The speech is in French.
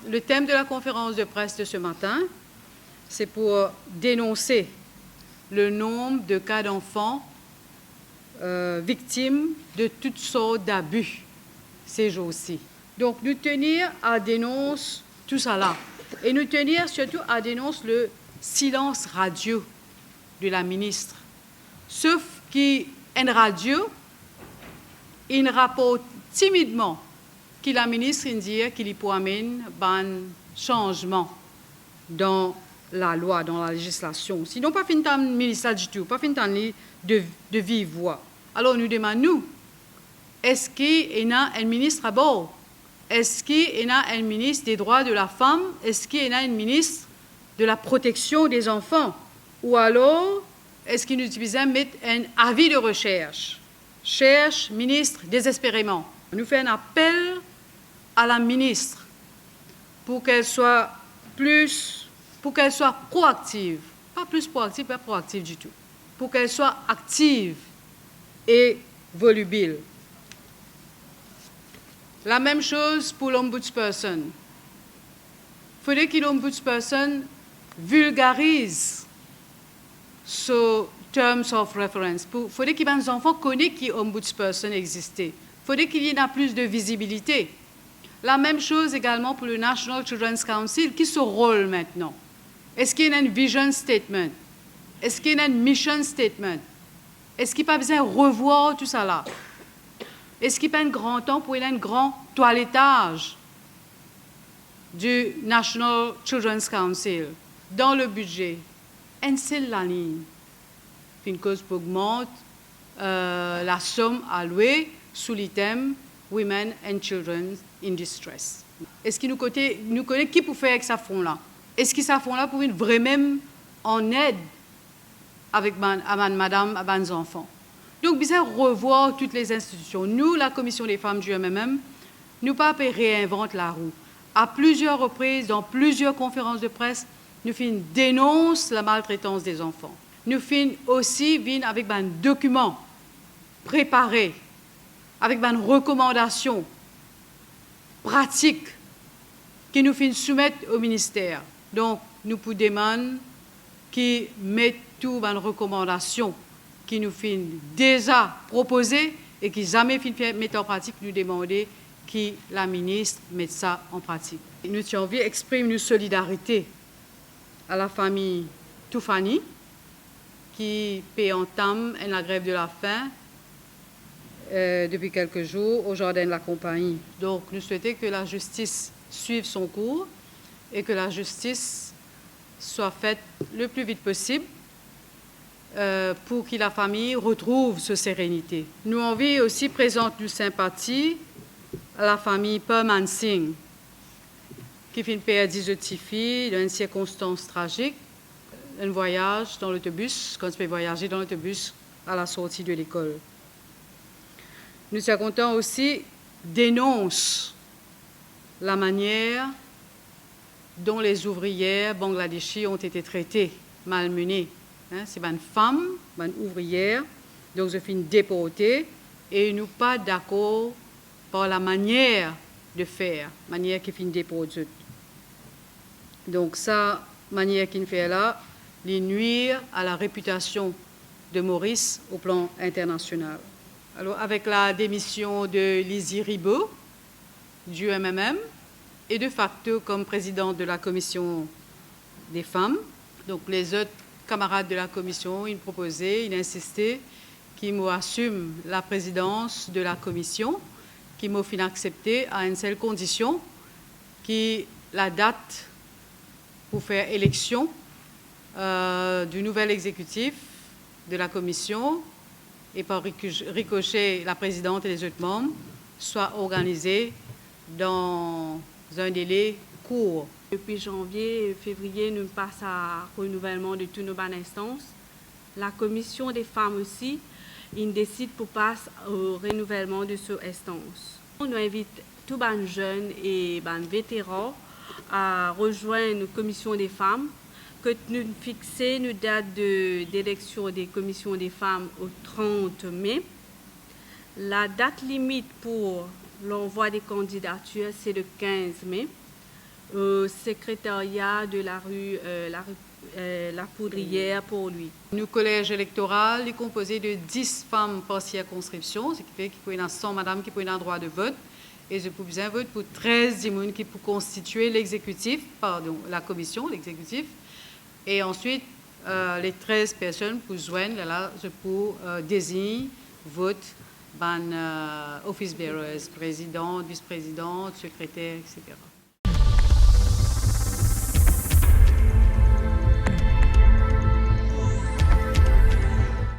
Le thème de la conférence de presse de ce matin, c'est pour dénoncer le nombre de cas d'enfants victimes de toutes sortes d'abus ces jours-ci. Donc, nous tenir à dénoncer tout ça là. Et nous tenir surtout à dénoncer le silence radio de la ministre. Sauf qu'une radio, il rapporte timidement que la ministre dit qu'il peut amener un changement dans la loi, dans la législation. Sinon, pas fin de ministre du tout, pas fin de vive voix. Alors, nous demandons, est-ce qu'il y a un ministre à bord? Est-ce qu'il y a un ministre des droits de la femme? Est-ce qu'il y a un ministre de la protection des enfants? Ou alors, est-ce qu'il nous utilisait mettre un avis de recherche? Cherche, ministre, désespérément. Nous faisons un appel à la ministre pour qu'elle soit proactive. Pas plus proactive, pas proactive du tout. Pour qu'elle soit active et volubile. La même chose pour l'ombudsperson. Il faudrait que l'ombudsperson vulgarise ce terms of reference. Il faudrait que les enfants connaissent que l'ombudsperson existait. Il faudrait qu'il y ait plus de visibilité. La même chose également pour le National Children's Council. Qui est son rôle maintenant? Est-ce qu'il y a un vision statement? Est-ce qu'il y a un mission statement? Est-ce qu'il n'y a pas besoin de revoir tout ça là? Est-ce qu'il n'y a pas un grand temps pour un grand toilettage du National Children's Council dans le budget? Un seul la ligne. Une cause pour augmenter la somme allouée sous l'item Women and Children in Distress. Est-ce qu'il nous connaît qui peut faire avec ce fonds-là? Est-ce que ce fonds-là pour une vraie même en aide avec madame, à mes enfants? Donc, besoin revoir toutes les institutions. Nous, la Commission des femmes du MMM, nous pas réinventer la roue. À plusieurs reprises, dans plusieurs conférences de presse, nous dénonçons la maltraitance des enfants. Nous aussi avec un document préparé, avec une recommandation pratique qui nous soumettre au ministère. Donc, nous pouvons demander qu'ils mettent toutes les recommandations qui nous déjà proposées et qui jamais mettent en pratique, nous demander que la ministre mette ça en pratique. Nous tenons à exprimer notre solidarité à la famille Toufani qui entame la grève de la faim depuis quelques jours au Jardin de la Compagnie. Donc, nous souhaitons que la justice suive son cours et que la justice soit faite le plus vite possible pour que la famille retrouve sa sérénité. Nous envie aussi présenter nos sympathies à la famille Perman Singh qui fait une perdre 18 filles dans une circonstance tragique, un voyage dans l'autobus, quand on peut voyager dans l'autobus à la sortie de l'école. Nous sommes contents aussi dénoncer la manière dont les ouvrières bangladeshis ont été traitées, malmenées. C'est une femme, une ouvrière, donc je suis déportée et nous pas d'accord par la manière de faire, manière qui finit déportée. Donc ça, manière qui fait là, les nuire à la réputation de Maurice au plan international. Alors, avec la démission de Lizzie Ribaud du MMM et de facto comme présidente de la commission des femmes, donc les autres camarades de la commission, ils proposaient, ils insistaient qu'ils m'assument la présidence de la commission, qu'ils m'ont fait accepter à une seule condition, que la date pour faire élection du nouvel exécutif de la commission et par ricochet la présidente et les autres membres soit organisée dans un délai court. Depuis janvier et février, nous passons à renouvellement de toutes nos bonnes instances. La commission des femmes aussi, ils décident pour passer au renouvellement de ces instances. On invite tous les jeunes et les vétérans à rejoindre la commission des femmes, que nous fixons une date d'élection des commissions des femmes au 30 mai. La date limite pour l'envoi des candidatures, c'est le 15 mai. secrétariat de la rue La Poudrière pour lui. Nous, collège électoral est composé de 10 femmes par circonscription, ce qui fait qu'il y a 100 madame qui ont un droit de vote. Et je peux un vote pour 13 personnes qui peuvent constituer l'exécutif, pardon, la commission, l'exécutif. Et ensuite, les 13 personnes pour joindre, là, je peux désigner, vote, office bearers, président, vice-président, secrétaire, etc.